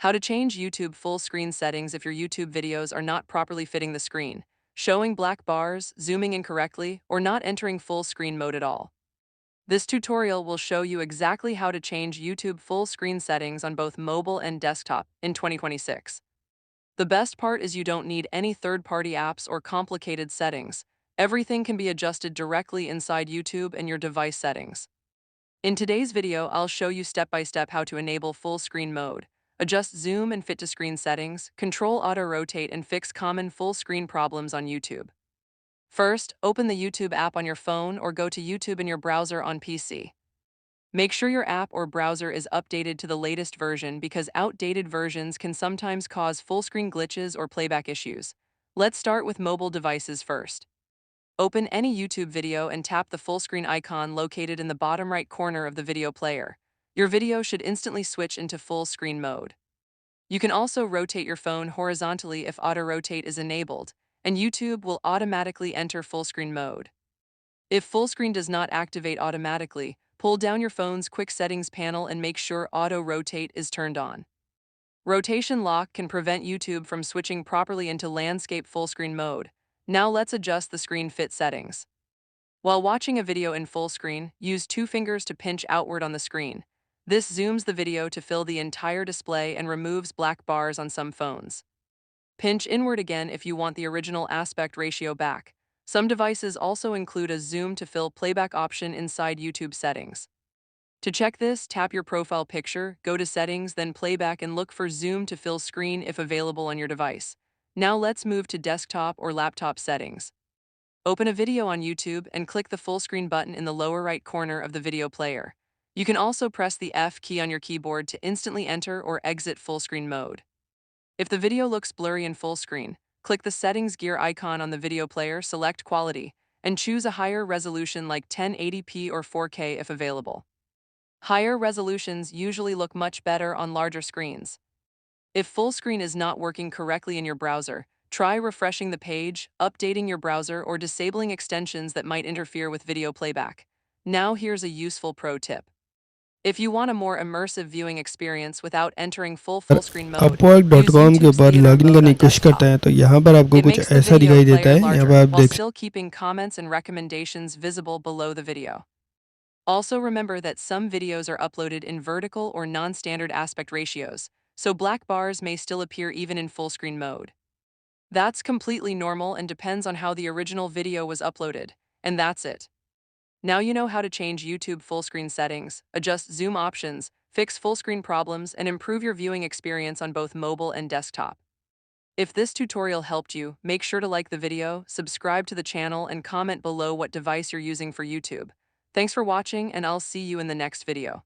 How to change YouTube full screen settings if your YouTube videos are not properly fitting the screen, showing black bars, zooming incorrectly, or not entering full screen mode at all. This tutorial will show you exactly how to change YouTube full screen settings on both mobile and desktop in 2026. The best part is you don't need any third-party apps or complicated settings. Everything can be adjusted directly inside YouTube and your device settings. In today's video, I'll show you step-by-step how to enable full screen mode, adjust zoom and fit to screen settings, control auto-rotate, and fix common full screen problems on YouTube. First, open the YouTube app on your phone or go to YouTube in your browser on PC. Make sure your app or browser is updated to the latest version because outdated versions can sometimes cause full screen glitches or playback issues. Let's start with mobile devices first. Open any YouTube video and tap the full screen icon located in the bottom right corner of the video player. Your video should instantly switch into full screen mode. You can also rotate your phone horizontally if auto rotate is enabled, and YouTube will automatically enter full screen mode. If full screen does not activate automatically, pull down your phone's quick settings panel and make sure auto rotate is turned on. Rotation lock can prevent YouTube from switching properly into landscape full screen mode. Now let's adjust the screen fit settings. While watching a video in full screen, use 2 fingers to pinch outward on the screen. This zooms the video to fill the entire display and removes black bars on some phones. Pinch inward again if you want the original aspect ratio back. Some devices also include a zoom to fill playback option inside YouTube settings. To check this, tap your profile picture, go to Settings, then Playback, and look for Zoom to fill screen if available on your device. Now let's move to desktop or laptop settings. Open a video on YouTube and click the full screen button in the lower right corner of the video player. You can also press the F key on your keyboard to instantly enter or exit full screen mode. If the video looks blurry in full screen, click the settings gear icon on the video player, select Quality, and choose a higher resolution like 1080p or 4K if available. Higher resolutions usually look much better on larger screens. If full screen is not working correctly in your browser, try refreshing the page, updating your browser, or disabling extensions that might interfere with video playback. Now here's a useful pro tip. If you want a more immersive viewing experience without entering अगर full screen आप mode, use work.com के YouTube's ऊपर theater login mode करने on की कोशिश करते desktop. हैं तो यहाँ पर आपको It कुछ makes the ऐसा video दिखाई देता player है। यहाँ पर larger, आप while देख still keeping comments and recommendations visible below the video. Also remember that some videos are uploaded in vertical or non-standard aspect ratios, so black bars may still appear even in full screen mode. That's completely normal and depends on how the original video was uploaded, and that's it. Now you know how to change YouTube full screen settings, adjust zoom options, fix full screen problems, and improve your viewing experience on both mobile and desktop. If this tutorial helped you, make sure to like the video, subscribe to the channel, and comment below what device you're using for YouTube. Thanks for watching, and I'll see you in the next video.